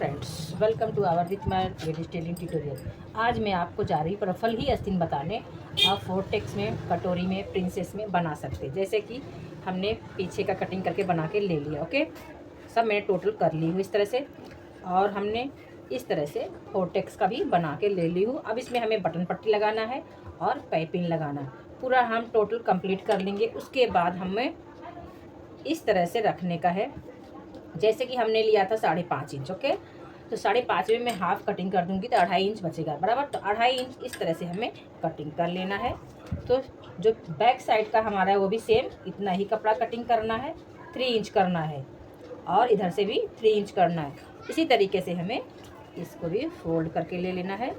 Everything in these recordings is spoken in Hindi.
Friends, welcome to our with my ladies telling tutorial. आज मैं आपको जा रही हूँ रफल ही आस्तीन बताने। आप फोर्टेक्स में, कटोरी में, प्रिंसेस में बना सकते। जैसे कि हमने पीछे का कटिंग करके बना के ले लिया। ओके, सब मैंने टोटल कर ली हूँ इस तरह से। और हमने इस तरह से फोर्टेक्स का भी बना के ले ली हूँ। अब इसमें हमें बटन पट्टी लगाना है और पाइपिंग लगाना है। पूरा हम टोटल कंप्लीट कर लेंगे। उसके बाद हमें इस तरह से रखने का है। जैसे कि हमने लिया था 5.5 इंच। ओके, तो 5.5 में मैं हाफ कटिंग कर दूंगी तो 2.5 इंच बचेगा बराबर। तो 2.5 इंच इस तरह से हमें कटिंग कर लेना है। तो जो बैक साइड का हमारा है वो भी सेम इतना ही कपड़ा कटिंग करना है, 3 इंच करना है। और इधर से भी 3 इंच करना है। इसी तरीके से हमें इसको भी फोल्ड करके ले लेना है।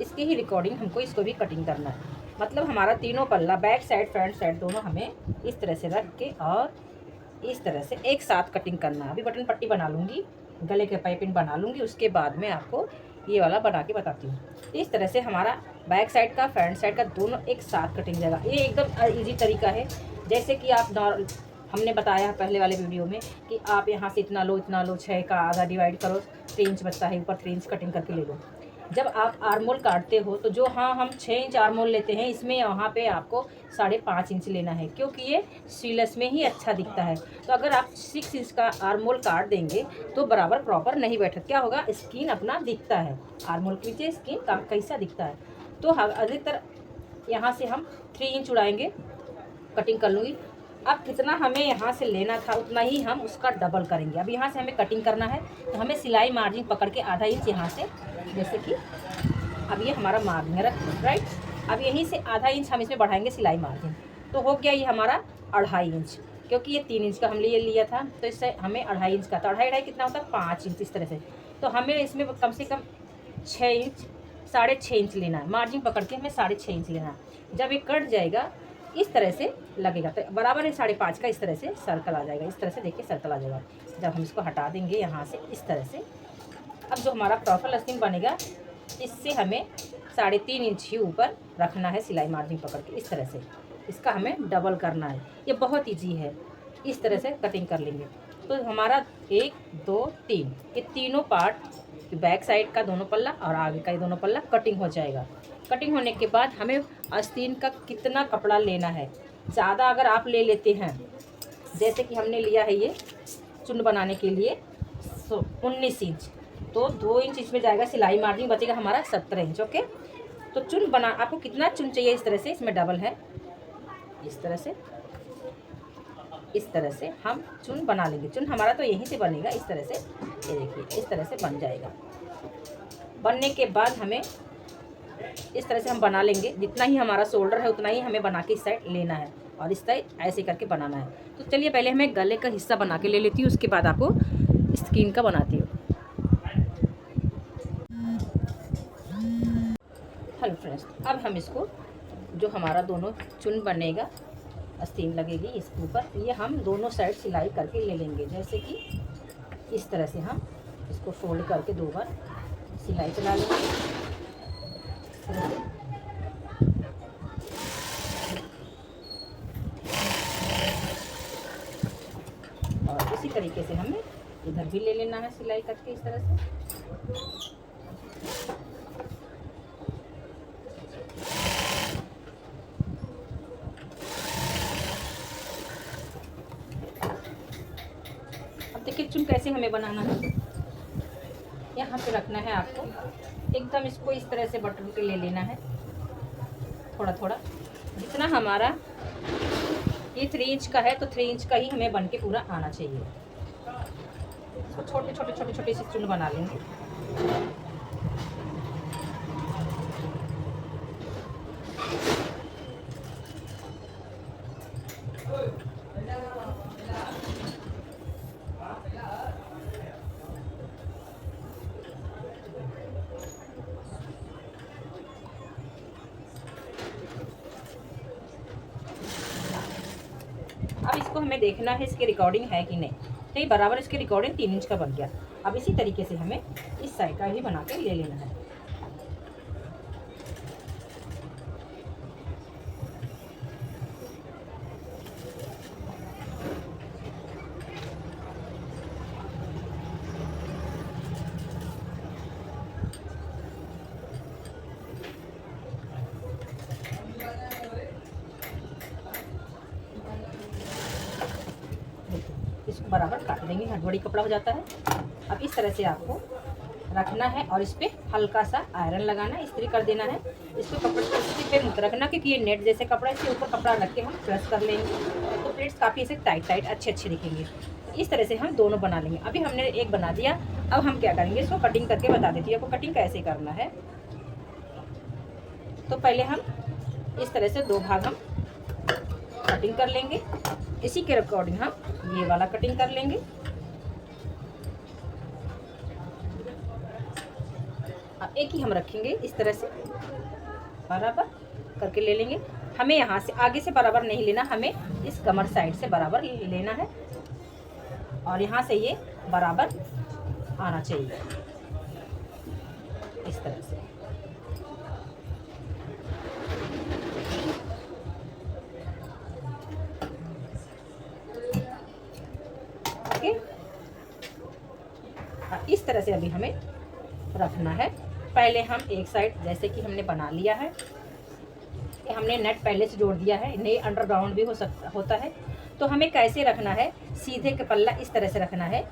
इसकी ही रिकॉर्डिंग हमको इसको भी कटिंग करना है। मतलब हमारा तीनों पल्ला, बैक साइड फ्रंट साइड दोनों, हमें इस तरह से रख के और इस तरह से एक साथ कटिंग करना है। अभी बटन पट्टी बना लूँगी, गले के पाइपिंग बना लूँगी, उसके बाद में आपको ये वाला बना के बताती हूँ। इस तरह से हमारा बैक साइड का, फ्रंट साइड का दोनों एक साथ कटिंग जाएगा। ये एकदम इजी तरीका है। जैसे कि आप हमने बताया पहले वाले वीडियो में कि आप यहाँ से इतना लो, 6 का आधा डिवाइड करो, 3 इंच बचता है, ऊपर 3 इंच कटिंग करके ले लो। जब आप आर्मोल काटते हो तो जो हम 6 इंच आर्मोल लेते हैं, इसमें यहाँ पे आपको 5.5 इंच लेना है, क्योंकि ये सीलस में ही अच्छा दिखता है। तो अगर आप 6 इंच का आर्मोल काट देंगे तो बराबर प्रॉपर नहीं बैठा। क्या होगा, स्किन अपना दिखता है, आर्मोल के नीचे स्किन कैसा दिखता है। तो अधिकतर यहाँ से हम 3 इंच उड़ाएंगे, कटिंग कर लूँगी। अब कितना हमें यहाँ से लेना था उतना ही हम उसका डबल करेंगे। अब यहाँ से हमें कटिंग करना है तो हमें सिलाई मार्जिन पकड़ के आधा इंच यहाँ से, जैसे कि अब ये हमारा मार्जिन है राइट। अब यहीं से आधा इंच हम इसमें बढ़ाएंगे सिलाई मार्जिन, तो हो गया ये हमारा 2.5 इंच। क्योंकि ये 3 इंच का हम लिया था तो इससे हमें 2.5 इंच का, तो 2.5 कितना होता है, 5 इंच इस तरह से। तो हमें इसमें कम से कम 6 इंच, 6.5 इंच लेना है। मार्जिन पकड़ के हमें 6.5 इंच लेना है। जब ये कट जाएगा इस तरह से लगेगा तो बराबर है 5.5 का, इस तरह से सर्कल आ जाएगा। इस तरह से देखिए सर्कल आ जाएगा। जब हम इसको हटा देंगे यहाँ से इस तरह से, अब जो हमारा प्रॉपर आस्तीन बनेगा इससे हमें 3.5 इंच ही ऊपर रखना है सिलाई मार्जिन पकड़ के। इस तरह से इसका हमें डबल करना है। ये बहुत ईजी है। इस तरह से कटिंग कर लेंगे तो हमारा 1 2 3 ये तीनों पार्ट, बैक साइड का दोनों पल्ला और आगे का ये दोनों पल्ला कटिंग हो जाएगा। कटिंग होने के बाद हमें आस्तीन का कितना कपड़ा लेना है, ज़्यादा अगर आप ले लेते हैं, जैसे कि हमने लिया है ये चुन बनाने के लिए 19 इंच, तो 2 इंच इसमें जाएगा, सिलाई मार्जिन बचेगा हमारा 17 इंच। ओके, तो चुन बना, आपको कितना चुन चाहिए इस तरह से, इसमें डबल है, इस तरह से हम चुन बना लेंगे। चुन हमारा तो यहीं से बनेगा इस तरह से। ये देखिए इस तरह से बन जाएगा। बनने के बाद हमें इस तरह से हम बना लेंगे। जितना ही हमारा शोल्डर है उतना ही हमें बना के इस साइड लेना है और इस साइड ऐसे करके बनाना है। तो चलिए पहले हमें गले का हिस्सा बना के ले लेती हूँ, उसके बाद आपको स्किन का बनाती हूँ। हेलो फ्रेंड्स, अब हम इसको, जो हमारा दोनों चुन बनेगा, आस्तीन लगेगी इसके ऊपर, ये हम दोनों साइड सिलाई करके ले लेंगे। जैसे कि इस तरह से हम इसको फोल्ड करके 2 बार सिलाई चला लेंगे। और इसी तरीके से हमें इधर भी ले लेना है सिलाई करके इस तरह से। अब देखिए चुन कैसे हमें बनाना है। यहाँ पे रखना है आपको, एकदम इसको इस तरह से बटन के ले लेना है, थोड़ा थोड़ा। जितना हमारा ये 3 इंच का है तो 3 इंच का ही हमें बन के पूरा आना चाहिए। इसको छोटे से चुन बना लेंगे। अब इसको हमें देखना है इसकी रिकॉर्डिंग है कि नहीं। तो ये बराबर इसकी रिकॉर्डिंग 3 इंच का बन गया। अब इसी तरीके से हमें इस साइड का भी बना के ले लेना है। बराबर काट देंगे, हथबड़ी कपड़ा हो जाता है। अब इस तरह से आपको रखना है और इस पर हल्का सा आयरन लगाना है, इस्त्री कर देना है। इस पर कपड़े को इस्त्री पे मत रखना क्योंकि ये नेट जैसे कपड़ा है, इसके ऊपर कपड़ा रख के हम प्रेस कर लेंगे तो प्लेट्स काफ़ी ऐसे टाइट टाइट अच्छे दिखेंगे। इस तरह से हम दोनों बना लेंगे। अभी हमने एक बना दिया, अब हम क्या करेंगे, इसको कटिंग करके बता देती हूँ आपको कटिंग कैसे करना है। तो पहले हम इस तरह से 2 भाग हम कटिंग कर लेंगे, इसी के अकॉर्डिंग हम ये वाला कटिंग कर लेंगे। अब एक ही हम रखेंगे, इस तरह से बराबर करके ले लेंगे। हमें यहाँ से आगे से बराबर नहीं लेना, हमें इस कमर साइड से बराबर लेना है और यहाँ से ये बराबर आना चाहिए, इस तरह से। ओके, इस तरह से अभी हमें रखना है। पहले हम एक साइड जैसे कि हमने बना लिया है, हमने नेट पहले से जोड़ दिया है, नहीं अंडरग्राउंड भी होता है। तो हमें कैसे रखना है, सीधे का पल्ला इस तरह से रखना है,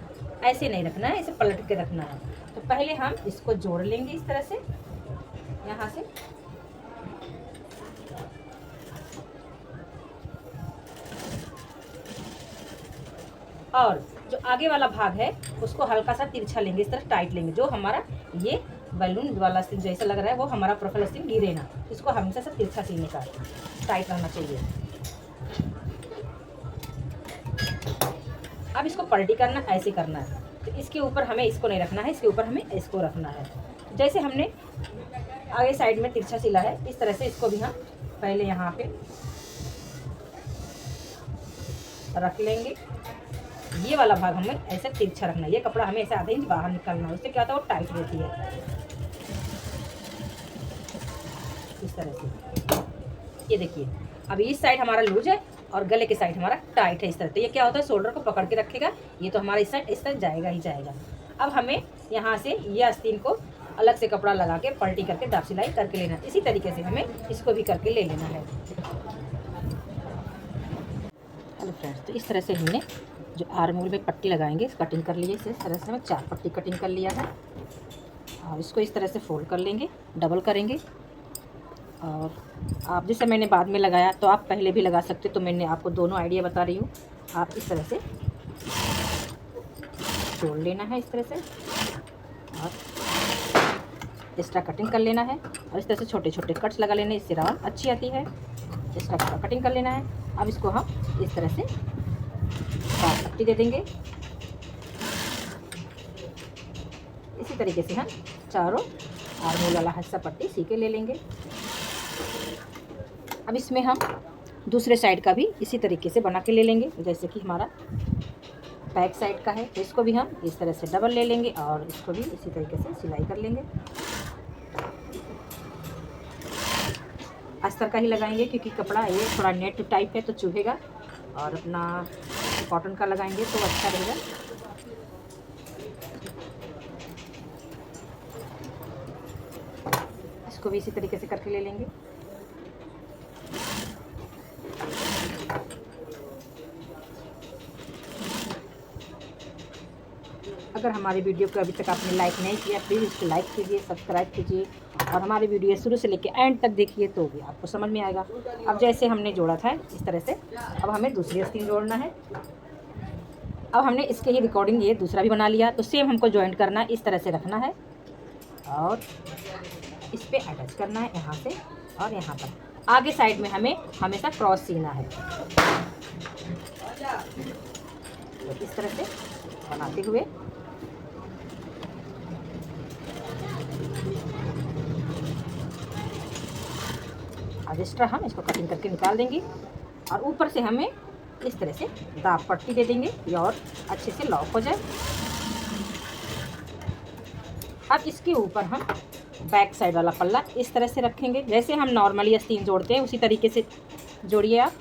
ऐसे नहीं रखना है, इसे पलट के रखना है। तो पहले हम इसको जोड़ लेंगे इस तरह से, यहाँ से और जो आगे वाला भाग है उसको हल्का सा तिरछा लेंगे, इस तरह टाइट लेंगे। जो हमारा ये बैलून वाला सीन जैसा लग रहा है वो हमारा प्रोफाइल सीन गिरे ना, इसको हमेशा से तिरछा सीने का टाइट रहना चाहिए। अब इसको पलटी करना, ऐसे करना है। तो इसके ऊपर हमें इसको नहीं रखना है, इसके ऊपर हमें इसको रखना है। जैसे हमने आगे साइड में तिरछा सिला है, इस तरह से इसको भी हम पहले यहाँ पे रख लेंगे। ये वाला भाग हमें ऐसे तिरछा रखना है, ये कपड़ा हमें ऐसे आधे इंच बाहर निकालना है, उससे क्या होता है वो टाइट रहती है, इस तरह से। ये देखिए अभी इस साइड हमारा लूज है और गले के साइड हमारा टाइट है, इस तरह। तो ये क्या होता है, शोल्डर को पकड़ के रखेगा, ये तो हमारा इस साइड जाएगा ही जाएगा। अब हमें यहाँ से ये आस्तीन को अलग से कपड़ा लगा के पलटी करके दाब सिलाई करके लेना है। इसी तरीके से हमें इसको भी करके ले लेना है। हेलो फ्रेंड्स, तो इस तरह से हमने जो आर्म होल में पट्टी लगाएंगे इस कटिंग कर लिए, इस तरह से हमें 4 पट्टी कटिंग कर लिया है। और इसको इस तरह से फोल्ड कर लेंगे, डबल करेंगे। और आप जैसे मैंने बाद में लगाया तो आप पहले भी लगा सकते, तो मैंने आपको दोनों आइडिया बता रही हूँ। आप इस तरह से जोड़ लेना है, इस तरह से, और एक्स्ट्रा कटिंग कर लेना है। और इस तरह से छोटे छोटे कट्स लगा लेने, इससे राउंड अच्छी आती है। एक्स्ट्रा कटिंग कर लेना है। अब इसको हम इस तरह से पट्टी दे देंगे। इसी तरीके से हम चारों आर्म वाला हिस्सा पट्टी सी के ले लेंगे। अब इसमें हम दूसरे साइड का भी इसी तरीके से बना के ले लेंगे। जैसे कि हमारा बैक साइड का है, तो इसको भी हम इस तरह से डबल ले लेंगे और इसको भी इसी तरीके से सिलाई कर लेंगे। अस्तर का ही लगाएंगे क्योंकि कपड़ा ये थोड़ा नेट टाइप है तो चुभेगा, और अपना कॉटन का लगाएंगे तो अच्छा रहेगा। इसको भी इसी तरीके से करके ले लेंगे। अगर हमारी वीडियो को अभी तक आपने लाइक नहीं किया प्लीज़ इसको लाइक कीजिए, सब्सक्राइब कीजिए और हमारी वीडियो शुरू से लेकर एंड तक देखिए तो भी आपको समझ में आएगा। अब जैसे हमने जोड़ा था इस तरह से, अब हमें दूसरी आस्तीन जोड़ना है। अब हमने इसके ही रिकॉर्डिंग ये दूसरा भी बना लिया, तो सेम हमको जॉइंट करना है, इस तरह से रखना है और इस पर अटैच करना है यहाँ से और यहाँ पर। आगे साइड में हमें हमेशा क्रॉस सीना है, तो इस तरह से बनाते हुए अब एक्स्ट्रा हम इसको कटिंग करके निकाल देंगे और ऊपर से हमें इस तरह से दाब पट्टी दे देंगे, ये और अच्छे से लॉक हो जाए। अब इसके ऊपर हम बैक साइड वाला पल्ला इस तरह से रखेंगे, जैसे हम नॉर्मली आस्तीन जोड़ते हैं उसी तरीके से जोड़िए आप।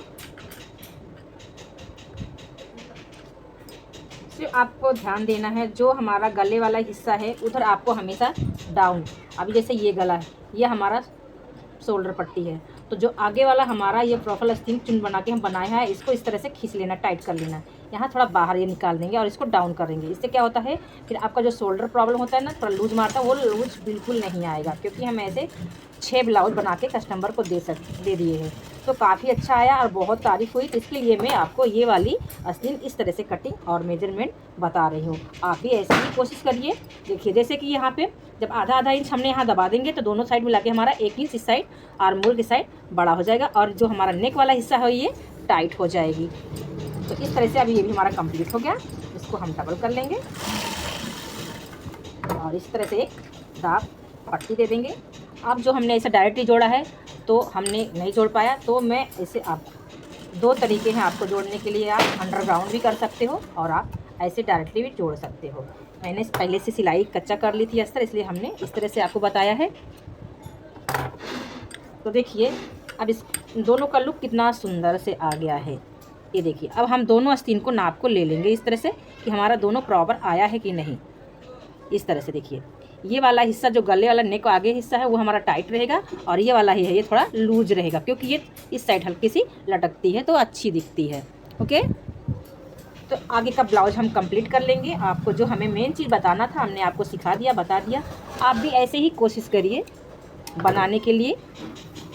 सिर्फ आपको ध्यान देना है जो हमारा गले वाला हिस्सा है उधर आपको हमेशा डाउन, अभी जैसे ये गला है, ये हमारा शोल्डर पट्टी है, तो जो आगे वाला हमारा ये प्रोफाइल आस्तीन चुन बना के हम बनाए हैं, इसको इस तरह से खींच लेना, टाइट कर लेना। यहाँ थोड़ा बाहर ये निकाल देंगे और इसको डाउन करेंगे। इससे क्या होता है, फिर आपका जो शोल्डर प्रॉब्लम होता है ना, थोड़ा लूज मारता है, वो लूज बिल्कुल नहीं आएगा, क्योंकि हम ऐसे 6 ब्लाउज बना के कस्टमर को दे दिए हैं। तो काफ़ी अच्छा आया और बहुत तारीफ़ हुई, तो इसके लिए मैं आपको ये वाली आस्तीन इस तरह से कटिंग और मेजरमेंट बता रही हूँ। आप भी ऐसे ही कोशिश करिए। देखिए जैसे कि यहाँ पे जब आधा आधा इंच हमने यहाँ दबा देंगे तो दोनों साइड मिला के हमारा 1 इंच इस साइड आर्महोल की साइड बड़ा हो जाएगा, और जो हमारा नेक वाला हिस्सा है ये टाइट हो जाएगी। तो इस तरह से अभी ये भी हमारा कंप्लीट हो गया। इसको हम डबल कर लेंगे और इस तरह से एक दाब पट्टी दे देंगे। अब जो हमने ऐसे डायरेक्टली जोड़ा है तो हमने नहीं जोड़ पाया, तो मैं ऐसे आप 2 तरीके हैं आपको जोड़ने के लिए। आप अंडरग्राउंड भी कर सकते हो और आप ऐसे डायरेक्टली भी जोड़ सकते हो। मैंने पहले से सिलाई कच्चा कर ली थी अस्तर, इसलिए हमने इस तरह से आपको बताया है। तो देखिए अब इस दोनों का लुक कितना सुंदर से आ गया है। ये देखिए अब हम दोनों आस्तीन को नाप को ले लेंगे इस तरह से कि हमारा दोनों प्रॉपर आया है कि नहीं। इस तरह से देखिए ये वाला हिस्सा जो गले वाला नेक आगे हिस्सा है वो हमारा टाइट रहेगा, और ये वाला ही है ये थोड़ा लूज रहेगा, क्योंकि ये इस साइड हल्की सी लटकती है तो अच्छी दिखती है। ओके, तो आगे का ब्लाउज हम कंप्लीट कर लेंगे। आपको जो हमें मेन चीज़ बताना था हमने आपको सिखा दिया, बता दिया। आप भी ऐसे ही कोशिश करिए बनाने के लिए,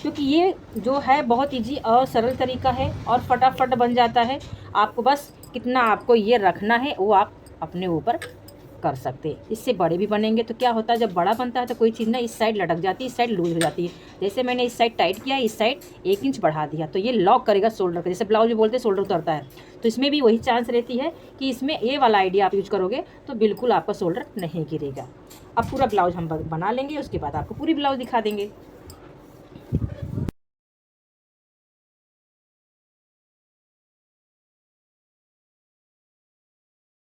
क्योंकि ये जो है बहुत इजी और सरल तरीका है और फटाफट बन जाता है। आपको बस कितना आपको ये रखना है वो आप अपने ऊपर कर सकते हैं। इससे बड़े भी बनेंगे तो क्या होता है, जब बड़ा बनता है तो कोई चीज़ ना इस साइड लटक जाती है, इस साइड लूज हो जाती है। जैसे मैंने इस साइड टाइट किया, इस साइड 1 इंच बढ़ा दिया, तो ये लॉक करेगा शोल्डर का। जैसे ब्लाउज में बोलते हैं शोल्डर उतरता है, तो इसमें भी वही चांस रहती है कि इसमें ये वाला आइडिया आप यूज करोगे तो बिल्कुल आपका शोल्डर नहीं गिरेगा। अब पूरा ब्लाउज हम बना लेंगे, उसके बाद आपको पूरी ब्लाउज दिखा देंगे।